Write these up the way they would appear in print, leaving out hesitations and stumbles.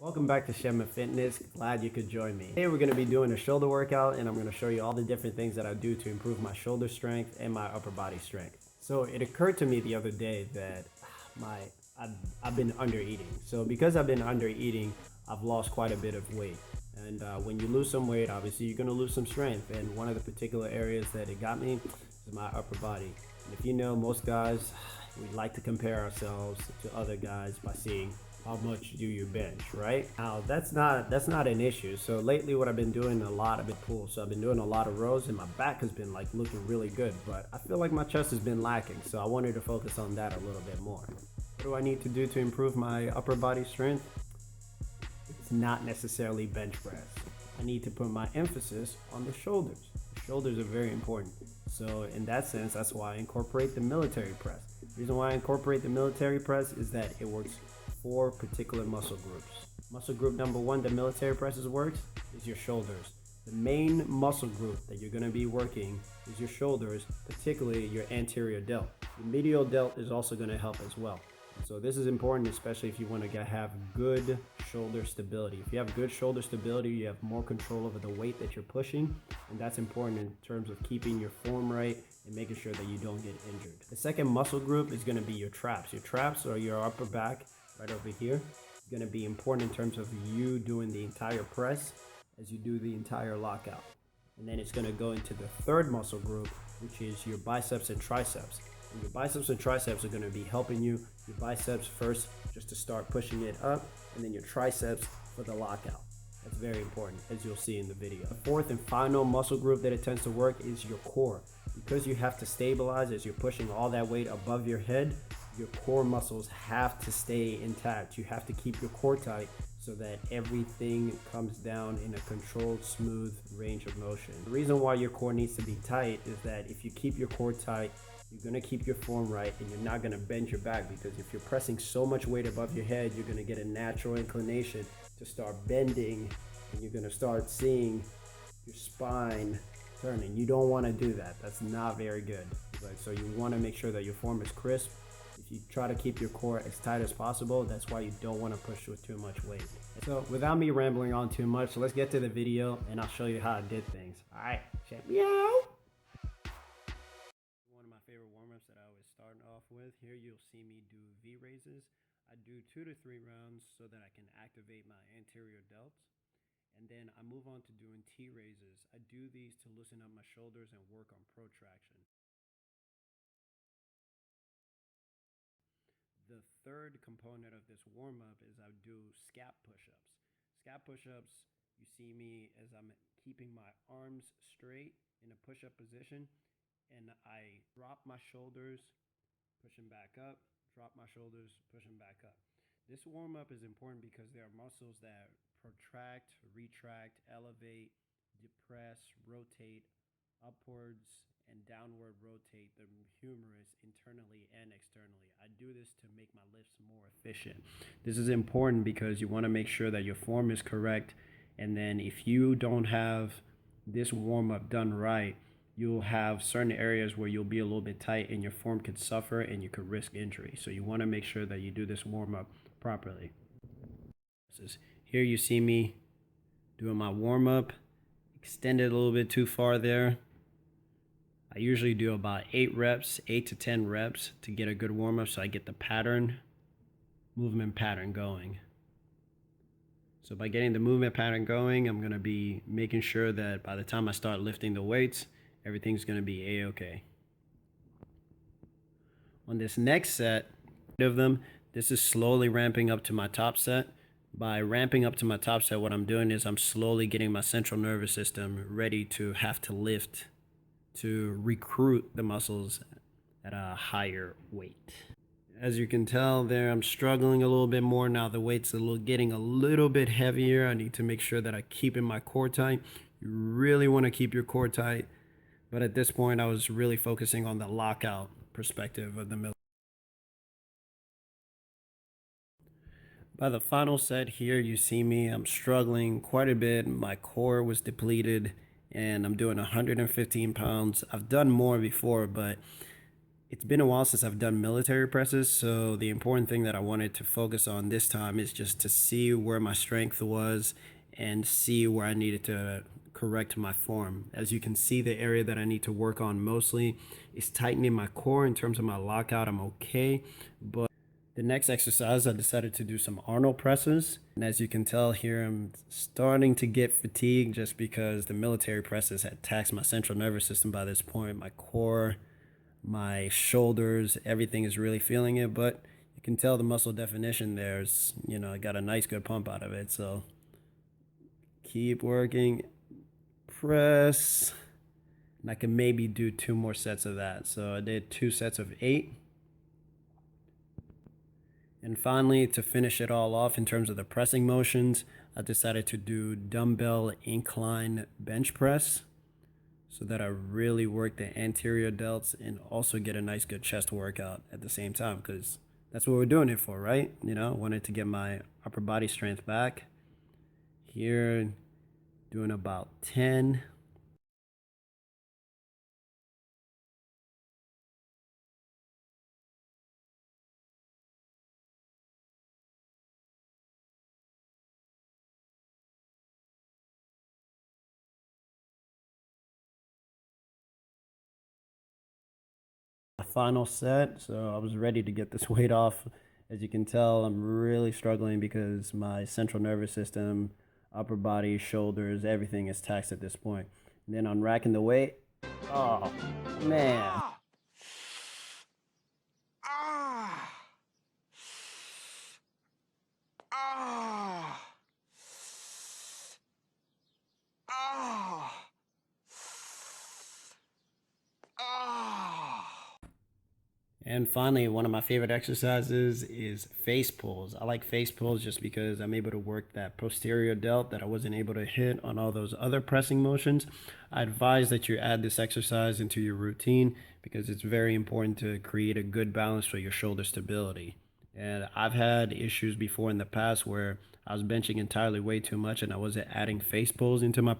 Welcome back to Shema Fitness. Glad you could join me. Today we're going to be doing a shoulder workout and I'm going to show you all the different things that I do to improve my shoulder strength and my upper body strength. So it occurred to me the other day that I've been under eating. So because I've been under eating, I've lost quite a bit of weight. And when you lose some weight, obviously you're going to lose some strength. And one of the particular areas that it got me is my upper body. And if you know, most guys, we like to compare ourselves to other guys by seeing how much do you bench, right? Now that's not an issue. So lately what I've been doing a lot, I've been pull. So I've been doing a lot of rows and my back has been like looking really good, but I feel like my chest has been lacking. So I wanted to focus on that a little bit more. What do I need to do to improve my upper body strength? It's not necessarily bench press. I need to put my emphasis on the shoulders. The shoulders are very important. So in that sense, that's why I incorporate the military press. The reason why I incorporate the military press is that it works 4 particular muscle groups. Muscle group number 1 that military presses works is your shoulders. The main muscle group that you're going to be working is your shoulders, particularly your anterior delt. The medial delt is also going to help as well. So this is important, especially if you want to have good shoulder stability. If you have good shoulder stability, you have more control over the weight that you're pushing, and that's important in terms of keeping your form right and making sure that you don't get injured. The second muscle group is going to be your traps. Your traps or your upper back right over here. It's going to be important in terms of you doing the entire press as you do the entire lockout. And then it's going to go into the third muscle group, which is your biceps and triceps. And your biceps and triceps are going to be helping you. Your biceps first, just to start pushing it up, and then your triceps for the lockout. That's very important, as you'll see in the video. The fourth and final muscle group that it tends to work is your core. Because you have to stabilize as you're pushing all that weight above your head, your core muscles have to stay intact. You have to keep your core tight so that everything comes down in a controlled, smooth range of motion. The reason why your core needs to be tight is that if you keep your core tight, you're going to keep your form right and you're not going to bend your back, because if you're pressing so much weight above your head, you're going to get a natural inclination to start bending and you're going to start seeing your spine turning. You don't want to do that. That's not very good. So you want to make sure that your form is crisp. If you try to keep your core as tight as possible, that's why you don't want to push with too much weight. So without me rambling on too much, let's get to the video and I'll show you how I did things. All right, check me out. One of my favorite warm-ups that I always start off with. Here you'll see me do V raises. I do 2 to 3 rounds so that I can activate my anterior delts. And then I move on to doing T raises. I do these to loosen up my shoulders and work on protraction. The third component of this warm-up is I do scap push-ups. Scap push-ups, you see me as I'm keeping my arms straight in a push-up position, and I drop my shoulders, pushing back up, drop my shoulders, pushing back up. This warm-up is important because there are muscles that protract, retract, elevate, depress, rotate, upwards, and downward rotate the humerus internally and externally. I do this to make my lifts more efficient. This is important because you want to make sure that your form is correct, and then if you don't have this warm-up done right, you'll have certain areas where you'll be a little bit tight and your form could suffer and you could risk injury. So you want to make sure that you do this warm-up properly. Here you see me doing my warm-up, extended a little bit too far there. I usually do about 8 reps, 8 to 10 reps to get a good warm-up so I get the movement pattern going. So by getting the movement pattern going, I'm going to be making sure that by the time I start lifting the weights, everything's going to be a-okay. On this next set of them, this is slowly ramping up to my top set. By ramping up to my top set, what I'm doing is I'm slowly getting my central nervous system ready to have to lift, to recruit the muscles at a higher weight. As you can tell there, I'm struggling a little bit more now. The weight's getting a little bit heavier. I need to make sure that I keep in my core tight. You really want to keep your core tight. But at this point, I was really focusing on the lockout perspective of the middle. By the final set here, you see me, I'm struggling quite a bit. My core was depleted and I'm doing 115 pounds. I've done more before, but It's been a while since I've done military presses, so the important thing that I wanted to focus on this time is just to see where my strength was and see where I needed to correct my form. As you can see, the area that I need to work on mostly is tightening my core. In terms of my lockout, I'm okay, but the next exercise, I decided to do some Arnold presses. And as you can tell here, I'm starting to get fatigued just because the military presses had taxed my central nervous system by this point. My core, my shoulders, everything is really feeling it, but you can tell the muscle definition there's, I got a nice good pump out of it. So keep working, press, and I can maybe do 2 more sets of that. So I did 2 sets of 8. And finally, to finish it all off in terms of the pressing motions, I decided to do dumbbell incline bench press so that I really work the anterior delts and also get a nice good chest workout at the same time, because that's what we're doing it for, right? Wanted to get my upper body strength back. Here, doing about 10. Final set, so I was ready to get this weight off. As you can tell, I'm really struggling because my central nervous system, upper body, shoulders, everything is taxed at this point. And then on racking the weight, oh man. And finally, one of my favorite exercises is face pulls. I like face pulls just because I'm able to work that posterior delt that I wasn't able to hit on all those other pressing motions. I advise that you add this exercise into your routine because it's very important to create a good balance for your shoulder stability. And I've had issues before in the past where I was benching entirely way too much and I wasn't adding face pulls into my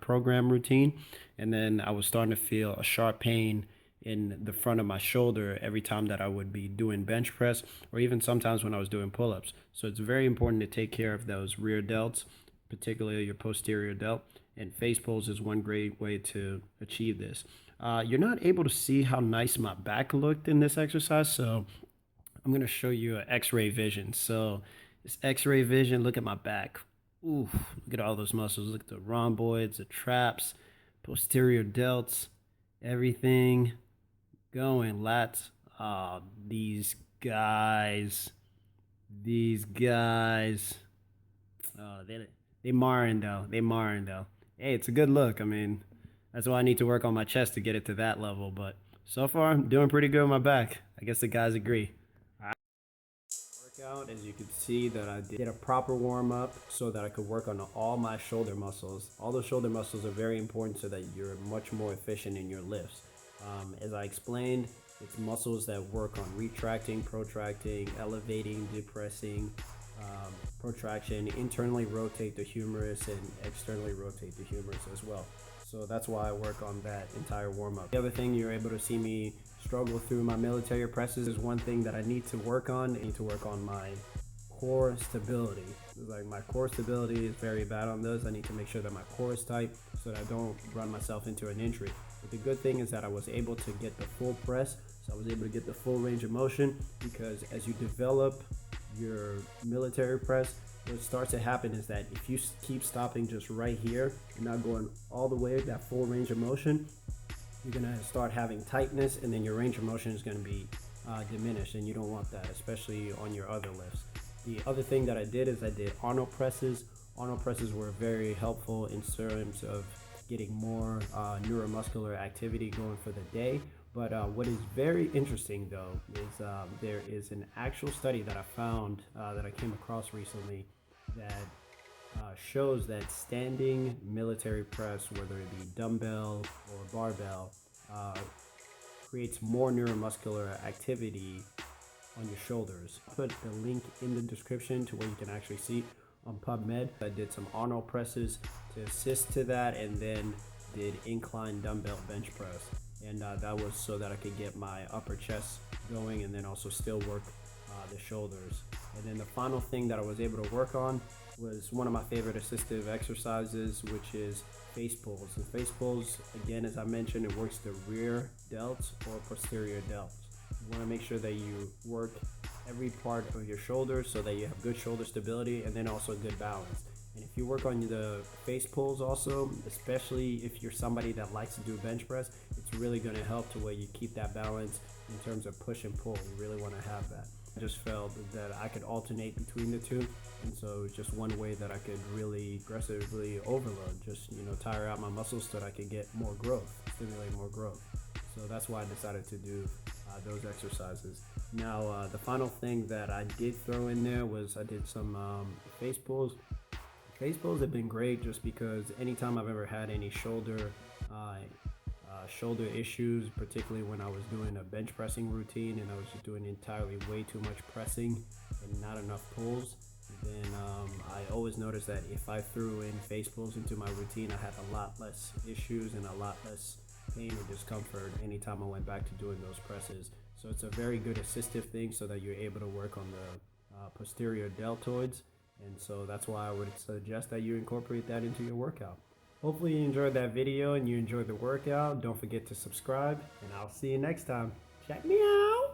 program routine. And then I was starting to feel a sharp pain in the front of my shoulder every time that I would be doing bench press or even sometimes when I was doing pull-ups. So it's very important to take care of those rear delts, particularly your posterior delt, and face pulls is one great way to achieve this. You're not able to see how nice my back looked in this exercise, so I'm going to show you an x-ray vision. So this x-ray vision, look at my back. Ooh, look at all those muscles. Look at the rhomboids, the traps, posterior delts, everything going. Lats. These guys. These guys. Oh, they marring though. They marring though. Hey, it's a good look. I mean, that's why I need to work on my chest to get it to that level. But so far, I'm doing pretty good with my back. I guess the guys agree. Workout, as you can see that I did a proper warm up so that I could work on all my shoulder muscles. All the shoulder muscles are very important so that you're much more efficient in your lifts. As I explained, it's muscles that work on retracting, protracting, elevating, depressing, protraction, internally rotate the humerus and externally rotate the humerus as well. So that's why I work on that entire warm-up. The other thing you're able to see me struggle through my military presses is one thing that I need to work on. I need to work on my core stability. Like my core stability is very bad on those. I need to make sure that my core is tight so that I don't run myself into an injury. But the good thing is that I was able to get the full press, so I was able to get the full range of motion, because as you develop your military press, what starts to happen is that if you keep stopping just right here and not going all the way that full range of motion, you're gonna start having tightness, and then your range of motion is gonna be diminished, and you don't want that, especially on your other lifts. The other thing that I did is I did Arnold presses. Arnold presses were very helpful in terms of getting more neuromuscular activity going for the day. But what is very interesting though is there is an actual study that I found that I came across recently that shows that standing military press, whether it be dumbbell or barbell, creates more neuromuscular activity on your shoulders. I'll put the link in the description to where you can actually see on PubMed. I did some Arnold presses to assist to that, and then did incline dumbbell bench press. and that was so that I could get my upper chest going and then also still work the shoulders. And then the final thing that I was able to work on was one of my favorite assistive exercises, which is face pulls. And face pulls, again, as I mentioned, it works the rear delts or posterior delts. You want to make sure that you work every part of your shoulders so that you have good shoulder stability and then also good balance. And if you work on the face pulls also, especially if you're somebody that likes to do bench press, it's really going to help to where you keep that balance in terms of push and pull. You really want to have that. I just felt that I could alternate between the two, and so it's just one way that I could really aggressively overload, just tire out my muscles so that I could get more growth, stimulate more growth. So that's why I decided to do those exercises. Now the final thing that I did throw in there was I did some face pulls. Face pulls have been great just because anytime I've ever had any shoulder issues, particularly when I was doing a bench pressing routine and I was just doing entirely way too much pressing and not enough pulls, then I always noticed that if I threw in face pulls into my routine, I had a lot less issues and a lot less pain or discomfort anytime I went back to doing those presses. So it's a very good assistive thing so that you're able to work on the posterior deltoids, and so that's why I would suggest that you incorporate that into your workout. Hopefully you enjoyed that video and you enjoyed the workout. Don't forget to subscribe, and I'll see you next time. Check me out!